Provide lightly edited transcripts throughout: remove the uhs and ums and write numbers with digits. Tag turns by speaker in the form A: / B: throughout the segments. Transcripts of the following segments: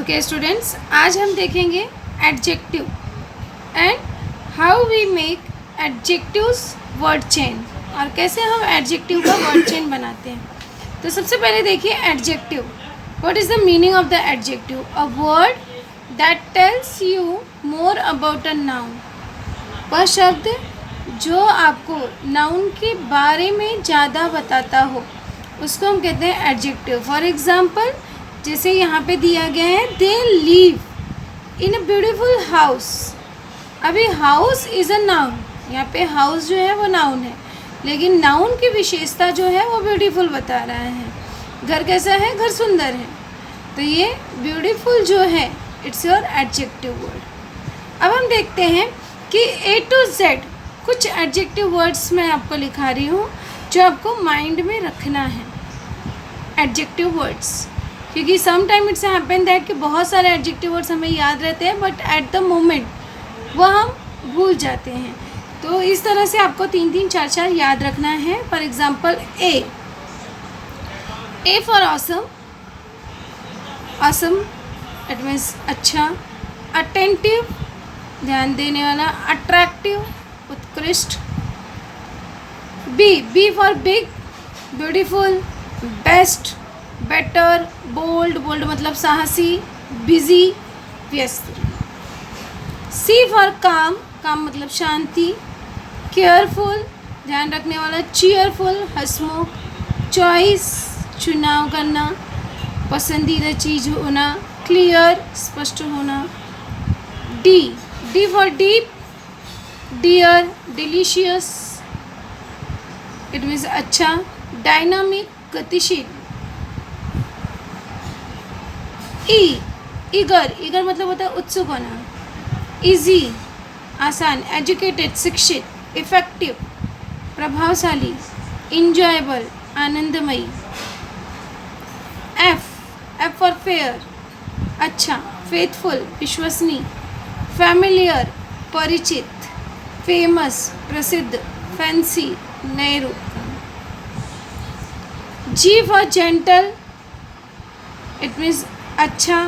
A: Okay students, आज हम देखेंगे adjective and how we make adjectives word chain और कैसे हम एडजेक्टिव का वर्ड चेन बनाते हैं। तो सबसे पहले देखिए adjective. What is the meaning of the adjective? A word that tells you more about a noun. वह शब्द जो आपको नाउन के बारे में ज़्यादा बताता हो उसको हम कहते हैं एडजेक्टिव। फॉर एग्ज़ाम्पल, जैसे यहाँ पे दिया गया है, they live in a beautiful house. अभी हाउस इज़ अ नाउन, यहाँ पे हाउस जो है वो नाउन है, लेकिन नाउन की विशेषता जो है वो ब्यूटीफुल बता रहा है। घर कैसा है? घर सुंदर है। तो ये ब्यूटीफुल जो है इट्स योर एडजेक्टिव वर्ड। अब हम देखते हैं कि A to Z कुछ एडजेक्टिव वर्ड्स मैं आपको लिखा रही हूँ जो आपको माइंड में रखना है। एडजेक्टिव वर्ड्स, क्योंकि some time it's happen that कि बहुत सारे एडजेक्टिव वर्ड्स हमें याद रहते हैं बट एट द मोमेंट वह हम भूल जाते हैं। तो इस तरह से आपको 3-3, 4-4 याद रखना है। For example A for awesome. Awesome it means अच्छा। अटेंटिव ध्यान देने वाला। अट्रैक्टिव उत्कृष्ट। B for big beautiful. Best better. Bold मतलब साहसी। बिजी व्यस्त। सी फॉर काम मतलब शांति। केयरफुल ध्यान रखने वाला। चीयरफुल हंसमुख। चॉइस चुनाव करना, पसंदीदा चीज़ होना। क्लियर स्पष्ट होना। D for deep dear delicious it means अच्छा। डायनामिक गतिशील। ईगर मतलब होता है उत्सुक होना। इजी आसान। एजुकेटेड शिक्षित। इफेक्टिव प्रभावशाली। Enjoyable Anandamayi. F for fair अच्छा। फेथफुल विश्वसनीय। फैमिलियर परिचित। फेमस प्रसिद्ध। फैंसी नए रूप का। जी फॉर जेंटल इट मीन्स अच्छा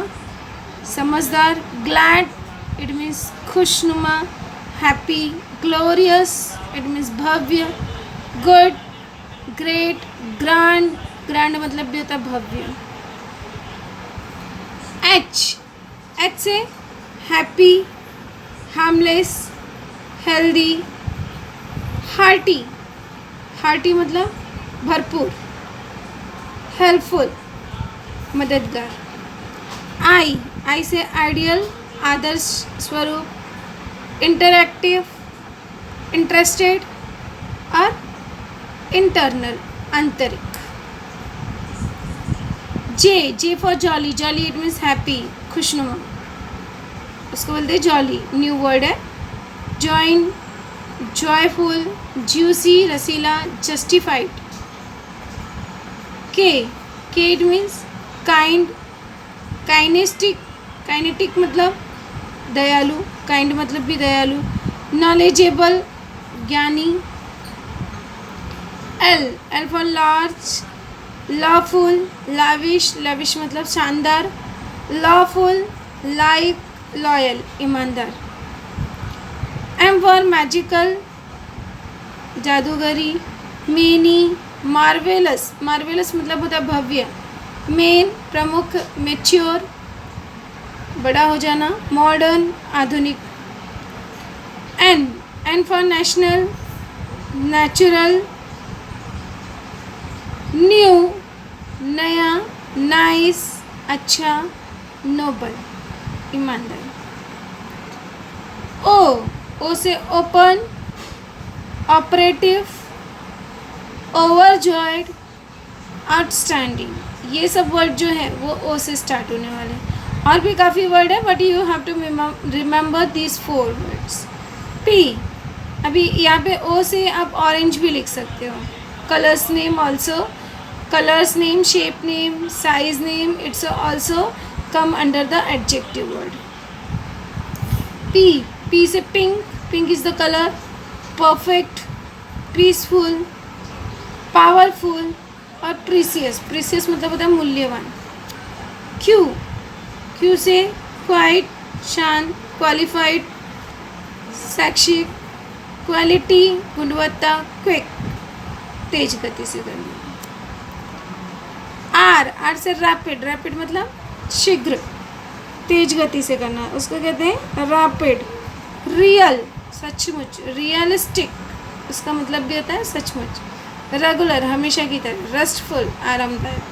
A: समझदार। ग्लैड इट मीन्स खुशनुमा happy. Glorious it means Bhavya. Good great grand मतलब भी होता है भव्य। एच से हैप्पी हार्मलेस हेल्दी। हार्टी मतलब भरपूर। हेल्पफुल मददगार। आई से आइडियल आदर्श स्वरूप। इंटरैक्टिव इंटरेस्टेड और इंटरनल आंतरिक। J for jolly it means happy खुशनुमा, उसको बोलते हैं जॉली। न्यू वर्ड है। जॉइन जॉयफुल ज्यूसी रसीला। Justified. K it means kind kinetic मतलब दयालु। काइंड मतलब भी दयालु। नॉलेजेबल ज्ञानी। L for large lawful lavish मतलब शानदार। लॉफुल लाइक लॉयल ईमानदार। एम फॉर मैजिकल जादूगरी। मेनी मार्वेलस मतलब होता है भव्य। मेन प्रमुख। मैच्योर बड़ा हो जाना। मॉडर्न आधुनिक। N for national natural. New नया। नाइस अच्छा। नोबल ईमानदार। ओ से ओपन ऑपरेटिव ओवरजॉयड आउटस्टैंडिंग। ये सब वर्ड जो है वो ओ से स्टार्ट होने वाले हैं। और भी काफ़ी वर्ड है but you have to remember this 4 words. P अभी यहाँ पे ओ से आप ऑरेंज भी लिख सकते हो। Colours name also. Colours name shape name size name it's also come under the adjective word. P से pink is the colour. Perfect peaceful powerful और प्रीसियस मतलब होता है मूल्यवान। क्यू क्यू से क्वाइट, शांत, क्वालिफाइड, शैक्षिक, क्वालिटी, गुणवत्ता, क्विक, तेज गति से करना। आर से रैपिड, रैपिड मतलब शीघ्र, तेज गति से करना, उसको कहते हैं रैपिड। रियल, सचमुच, रियलिस्टिक, उसका मतलब भी होता है सचमुच। रेगुलर, हमेशा की तरह। रेस्टफुल, आरामदायक।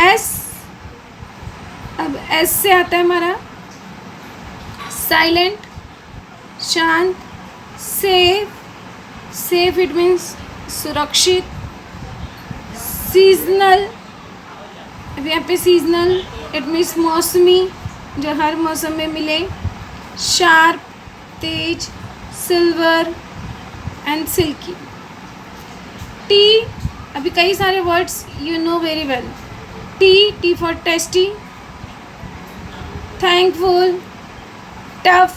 A: एस, अब एस से आता है हमारा साइलेंट, शांत, सेफ, सेफ इट मीन्स सुरक्षित। सीजनल, अब यहाँ पे सीजनल इट मीन्स मौसमी, जो हर मौसम में मिले। Sharp, Tej. Silver and silkie. T, अभी कई सारे words you know very well. T for tasty, thankful, tough,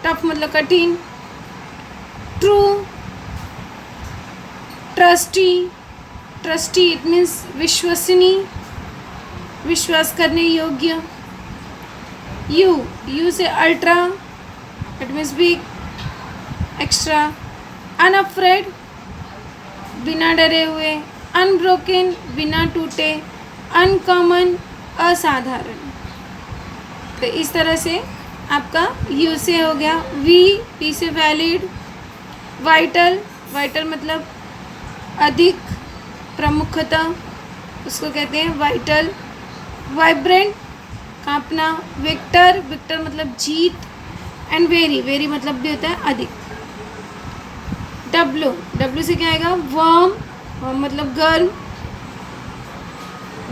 A: tough मतलब कठिन। True, trustee, trustee it means विश्वसनीय, विश्वास करने योग्य। यू से ultra, it means big, extra. Unafraid, बिना डरे हुए। अनब्रोकन, बिना टूटे। अनकॉमन, असाधारण। तो इस तरह से आपका यू से हो गया। वी से वैलिड। वाइटल, वाइटल मतलब अधिक, प्रमुखता, उसको कहते हैं वाइटल। वाइब्रेंट, कांपना। विक्टर, विक्टर मतलब जीत। एंड वेरी, वेरी मतलब भी होता है अधिक। डब्ल्यू से क्या आएगा? वार्म, वार्म मतलब गर्म।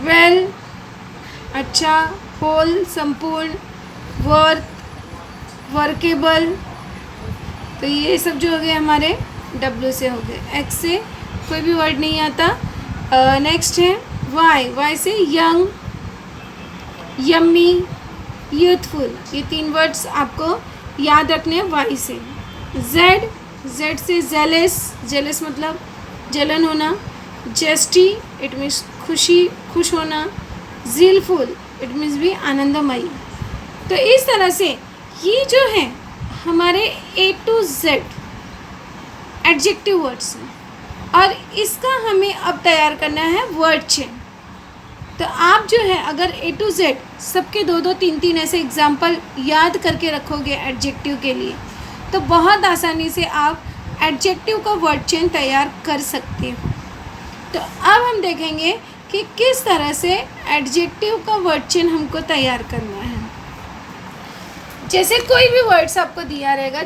A: वेल, अच्छा। होल, संपूर्ण। Worth, workable. तो ये सब जो हो गए हमारे डब्ल्यू से हो गए। एक्स से कोई भी वर्ड नहीं आता। नेक्स्ट है वाई से यंग, यम्मी, यूथफुल। ये 3 वर्ड्स आपको याद रखने हैं वाई से। जेड से जेलस, जेलस मतलब जलन होना। जेस्टी, इट मीन्स खुशी, खुश होना। ज़ीलफुल, इट मीन्स भी आनंदमयी। तो इस तरह से ये जो है हमारे A to Z adjective words हैं और इसका हमें अब तैयार करना है वर्ड चेन। तो आप जो है अगर A to Z सबके 2-2, 3-3 ऐसे एग्जाम्पल याद करके रखोगे एडजेक्टिव के लिए तो बहुत आसानी से आप एडजेक्टिव का वर्ड चेन तैयार कर सकते हो। तो अब हम देखेंगे कि किस तरह से एडजेक्टिव का वर्ड चेन हमको तैयार करना है। जैसे कोई भी वर्ड्स आपको दिया रहेगा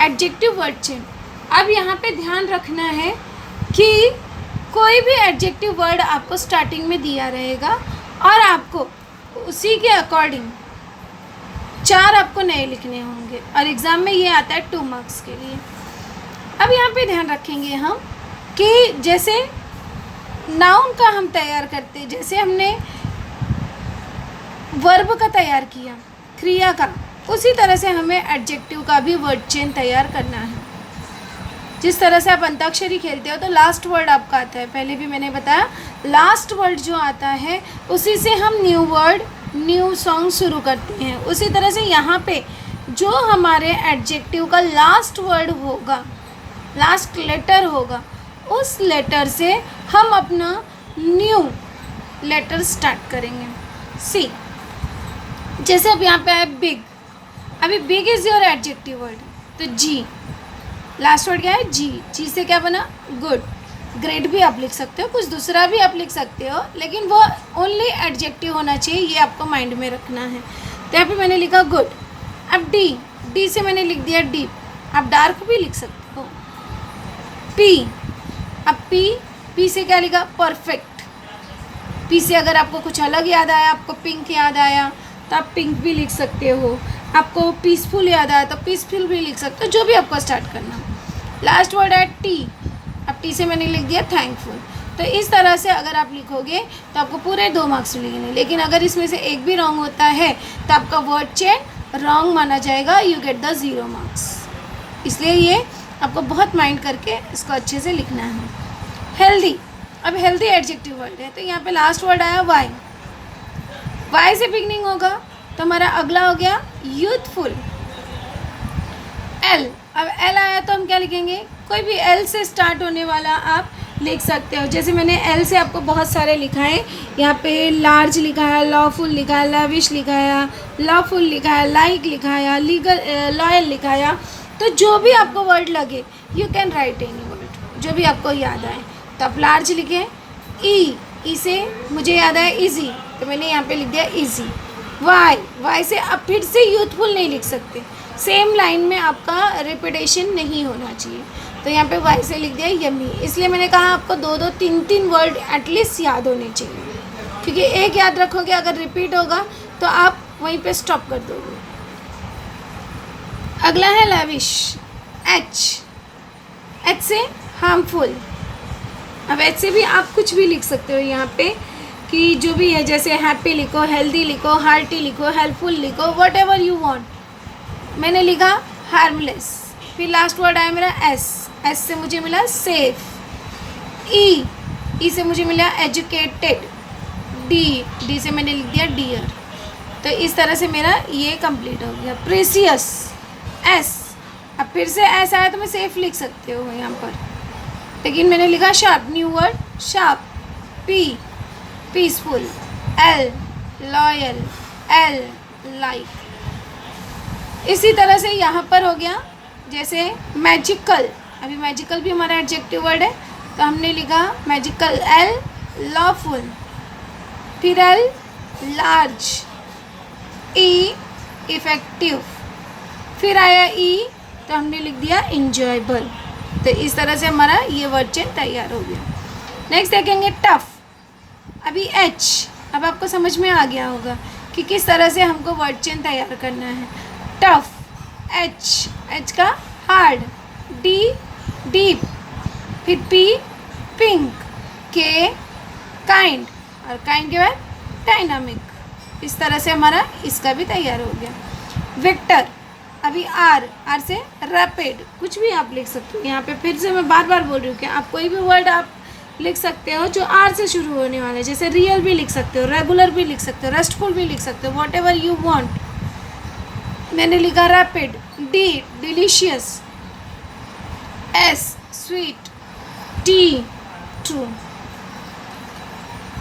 A: एडजेक्टिव वर्ड चेन, अब यहाँ पे ध्यान रखना है कि कोई भी एडजेक्टिव वर्ड आपको स्टार्टिंग में दिया रहेगा और आपको उसी के अकॉर्डिंग 4 आपको नए लिखने होंगे और एग्ज़ाम में ये आता है 2 मार्क्स के लिए। अब यहाँ पे ध्यान रखेंगे हम कि जैसे नाउन का हम तैयार करते, जैसे हमने वर्ब का तैयार किया, क्रिया का, उसी तरह से हमें एडजेक्टिव का भी वर्ड चेन तैयार करना है। जिस तरह से आप अंताक्षरी खेलते हो तो लास्ट वर्ड आपका आता है, पहले भी मैंने बताया लास्ट वर्ड जो आता है उसी से हम न्यू वर्ड, न्यू सॉन्ग शुरू करते हैं। उसी तरह से यहाँ पे जो हमारे एडजेक्टिव का लास्ट वर्ड होगा, लास्ट लेटर होगा, उस लेटर से हम अपना न्यू लेटर स्टार्ट करेंगे। सी, जैसे अब यहाँ पे है बिग, अभी big is your adjective word, तो जी लास्ट वर्ड क्या है? जी से क्या बना? गुड। ग्रेट भी आप लिख सकते हो, कुछ दूसरा भी आप लिख सकते हो, लेकिन वो ओनली एडजेक्टिव होना चाहिए, ये आपको माइंड में रखना है। तो यहाँ पे मैंने लिखा गुड। अब डी से मैंने लिख दिया डीप, आप डार्क भी लिख सकते हो। पी, अब पी से क्या लिखा? परफेक्ट। पी से अगर आपको कुछ अलग याद आया, आपको पिंक याद आया तो आप पिंक भी लिख सकते हो, आपको पीसफुल याद आया तो पीसफुल भी लिख सकते हो, जो भी आपको स्टार्ट करना। लास्ट वर्ड है टी, अब टी से मैंने लिख दिया थैंकफुल। तो इस तरह से अगर आप लिखोगे तो आपको पूरे 2 मार्क्स मिलेंगे, लेकिन अगर इसमें से एक भी रॉन्ग होता है तो आपका वर्ड चेन रॉन्ग माना जाएगा, यू गेट द 0 मार्क्स। इसलिए ये आपको बहुत माइंड करके इसको अच्छे से लिखना है। हेल्दी, अब हेल्दी एडजेक्टिव वर्ड है तो यहाँ पे लास्ट वर्ड आया वाई। वाई से बिगनिंग होगा तो हमारा अगला हो गया यूथफुल। एल, अब एल आया तो हम क्या लिखेंगे, कोई भी एल से स्टार्ट होने वाला आप लिख सकते हो। जैसे मैंने एल से आपको बहुत सारे लिखा है, यहाँ पे लार्ज लिखा है, लॉफुल लिखा है, लविश लिखा है, लॉफुल लिखा है, लाइक लिखा है, लीगल लॉयल लिखा है। तो जो भी आपको वर्ड लगे you can write any word, जो भी आपको याद आए। तो आप लार्ज लिखें। ई से मुझे याद आया इजी, तो मैंने यहाँ पे लिख दिया इजी। वाई से आप फिर से यूथफुल नहीं लिख सकते, सेम लाइन में आपका रिपीटेशन नहीं होना चाहिए। तो यहाँ पे वाई से लिख दिया यमी। इसलिए मैंने कहा आपको 2-2, 3-3 वर्ड एटलीस्ट याद होने चाहिए, क्योंकि एक याद रखोगे अगर रिपीट होगा तो आप वहीं पे स्टॉप कर दोगे। अगला है लैविश। एच से हार्मफुल। अब एच से भी आप कुछ भी लिख सकते हो यहाँ पे कि जो भी है, जैसे हैप्पी लिखो, हेल्दी लिखो, हार्टी लिखो, हेल्पफुल लिखो, वट एवर यू वॉन्ट। मैंने लिखा हार्मलेस। फिर लास्ट वर्ड आया मेरा एस से मुझे मिला सेफ। ई से मुझे मिला एजुकेटेड। डी से मैंने लिख दिया डियर। तो इस तरह से मेरा ये कंप्लीट हो गया। प्रेसियस। एस, अब फिर से एस आया तो मैं सेफ लिख सकते हो यहाँ पर, लेकिन मैंने लिखा sharp, new word sharp. Peaceful. L loyal. L like. इसी तरह से यहाँ पर हो गया जैसे मैजिकल। अभी मैजिकल भी हमारा एडजेक्टिव वर्ड है, तो हमने लिखा मैजिकल। L lawful. फिर एल लार्ज। ई इफेक्टिव। फिर आया ई तो हमने लिख दिया इंजॉयबल। तो इस तरह से हमारा ये वर्ड चेन तैयार हो गया। नेक्स्ट देखेंगे टफ। अभी एच, अब आपको समझ में आ गया होगा कि किस तरह से हमको वर्ड चेन तैयार करना है। टफ। एच का हार्ड। D deep. फिर पी पिंक। के काइंड, और काइंड के बाद डायनामिक। इस तरह से हमारा इसका भी तैयार हो गया। विक्टर। अभी आर से रैपिड। कुछ भी आप लिख सकते हो। यहाँ पे फिर से मैं बार बार बोल रही हूँ कि आप कोई भी वर्ड आप लिख सकते हो जो आर से शुरू होने वाला है। जैसे रियल भी लिख सकते हो, रेगुलर भी लिख सकते हो, रेस्टफुल भी लिख सकते हो, वॉट एवर यू वॉन्ट। मैंने लिखा rapid. D delicious. S sweet. T true.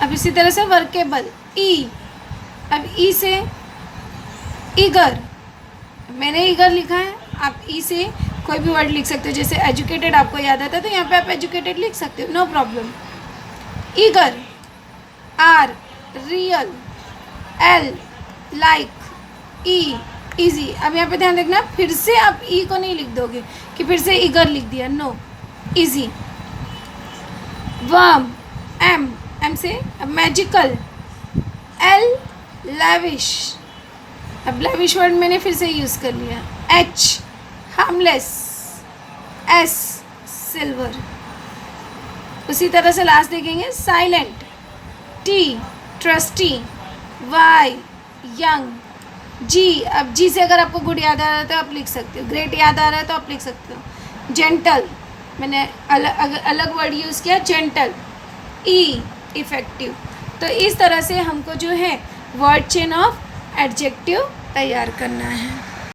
A: अब इसी तरह से वर्केबल। ई, अब ई से ईगर। मैंने ईगर लिखा है, आप ई से कोई भी वर्ड लिख सकते हो। जैसे एजुकेटेड आपको याद आता है तो यहाँ पे आप एजुकेटेड लिख सकते हो, no problem. Eager. R real. L like. E easy. अब यहाँ पे ध्यान रखना, फिर से आप ई को नहीं लिख दोगे कि फिर से ईगर लिख दिया, नो, इजी। वर्म। एम से मैजिकल। L lavish. अब लैविश वर्ड मैंने फिर से यूज़ कर लिया। H harmless. S silver. उसी तरह से लास्ट देखेंगे silent. T trustee. Y young. G, अब जी से अगर आपको गुड याद आ रहा है तो आप लिख सकते हो, ग्रेट याद आ रहा है तो आप लिख सकते हो। जेंटल, मैंने अलग वर्ड यूज़ किया, जेंटल। ई इफेक्टिव। तो इस तरह से हमको जो है वर्ड चेन ऑफ एडजेक्टिव तैयार करना है।